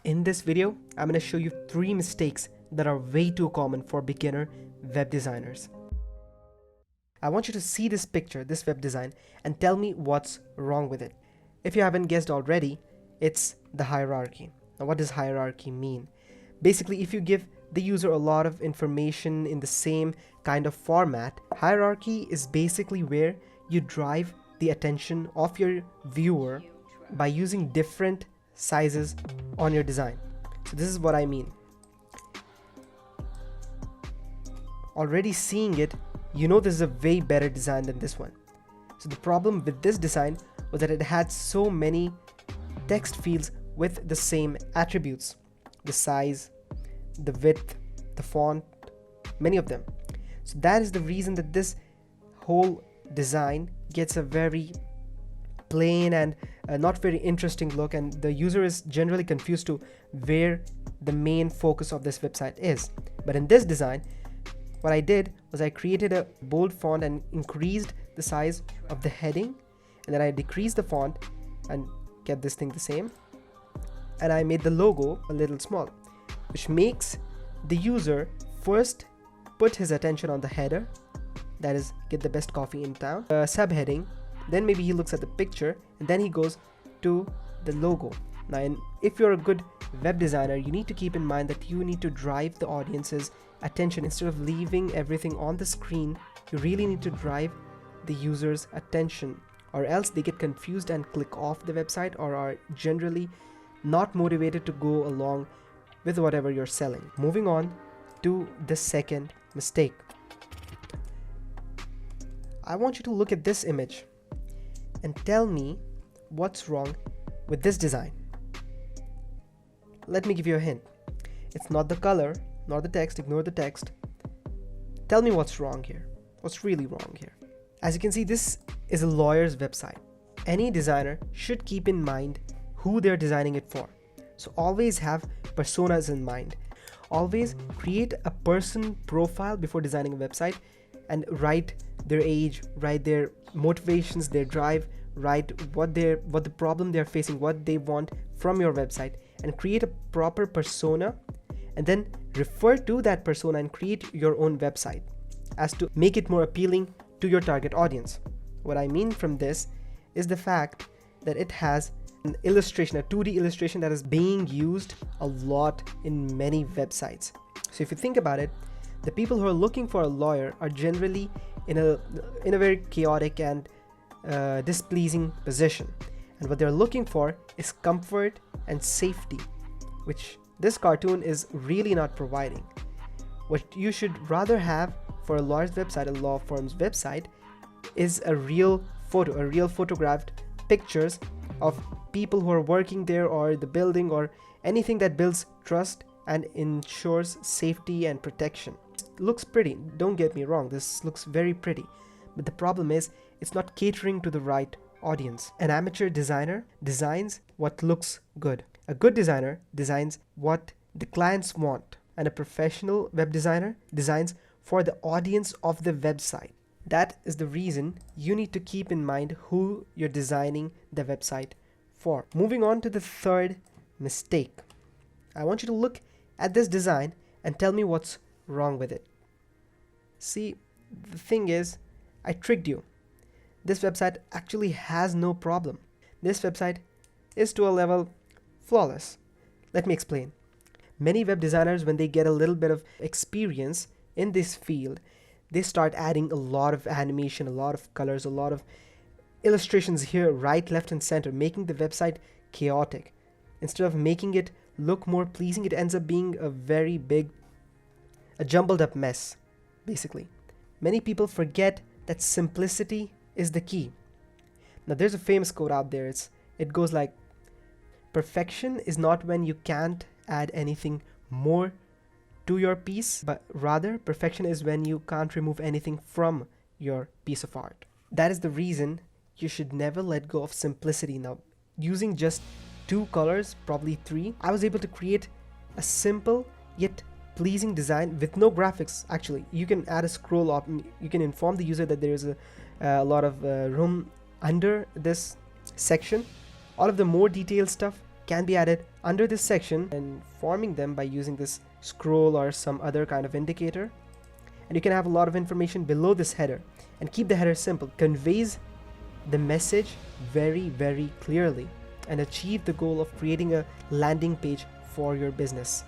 In this video, I'm going to show you 3 mistakes that are way too common for beginner web designers. I want you to see this picture, this web design, and tell me what's wrong with it. If you haven't guessed already, it's the hierarchy. Now, what does hierarchy mean? Basically, if you give the user a lot of information in the same kind of format, hierarchy is basically where you drive the attention of your viewer by using different sizes on your design. So this is what I mean. Already seeing it, you know this is a way better design than this one. So the problem with this design was that it had so many text fields with the same attributes: the size, the width, the font, many of them. So that is the reason that this whole design gets a very plain and not very interesting look, and the user is generally confused to where the main focus of this website is. But in this design, what I did was I created a bold font and increased the size of the heading, and then I decreased the font and kept this thing the same, and I made the logo a little small, which makes the user first put his attention on the header, that is, get the best coffee in town, subheading, then maybe he looks at the picture, and then he goes to the logo. Now, if you're a good web designer, you need to keep in mind that you need to drive the audience's attention. Instead of leaving everything on the screen, you really need to drive the user's attention, or else they get confused and click off the website, or are generally not motivated to go along with whatever you're selling. Moving on to the second mistake. I want you to look at this image and tell me what's wrong with this design. Let me give you a hint. It's not the color, nor the text. Ignore the text. Tell me what's wrong here. What's really wrong here? As you can see, this is a lawyer's website. Any designer should keep in mind who they're designing it for. So always have personas in mind. Always create a person profile before designing a website, and write their age, write their motivations, their drive, write what the problem they're facing, what they want from your website, and create a proper persona, and then refer to that persona and create your own website as to make it more appealing to your target audience. What I mean from this is the fact that it has an illustration, a 2D illustration that is being used a lot in many websites. So if you think about it, the people who are looking for a lawyer are generally in a very chaotic and displeasing position, and what they're looking for is comfort and safety, which this cartoon is really not providing. What you should rather have for a lawyer's website, a law firm's website, is a real photo, a real photographed pictures of people who are working there, or the building, or anything that builds trust and ensures safety and protection. It looks pretty, don't get me wrong, this looks very pretty, but the problem is it's not catering to the right audience. An amateur designer designs what looks good. A good designer designs what the clients want, and a professional web designer designs for the audience of the website. That is the reason you need to keep in mind who you're designing the website for. Moving on to the third mistake. I want you to look at this design and tell me what's wrong with it. See, the thing is, I tricked you. This website actually has no problem. This website is to a level flawless. Let me explain. Many web designers, when they get a little bit of experience in this field, they start adding a lot of animation, a lot of colors, a lot of illustrations here, right, left, and center, making the website chaotic. Instead of making it look more pleasing, it ends up being a very big, a jumbled up mess, basically. Many people forget that simplicity is the key. Now, there's a famous quote out there. It goes like, perfection is not when you can't add anything more to your piece, but rather perfection is when you can't remove anything from your piece of art. That is the reason you should never let go of simplicity. Now, using just 2 colors, probably 3, I was able to create a simple yet pleasing design with no graphics. Actually, you can add a scroll up, you can inform the user that there is a lot of room under this section. All of the more detailed stuff can be added under this section and forming them by using this scroll or some other kind of indicator. And you can have a lot of information below this header and keep the header simple. Conveys the message very clearly and achieve the goal of creating a landing page for your business.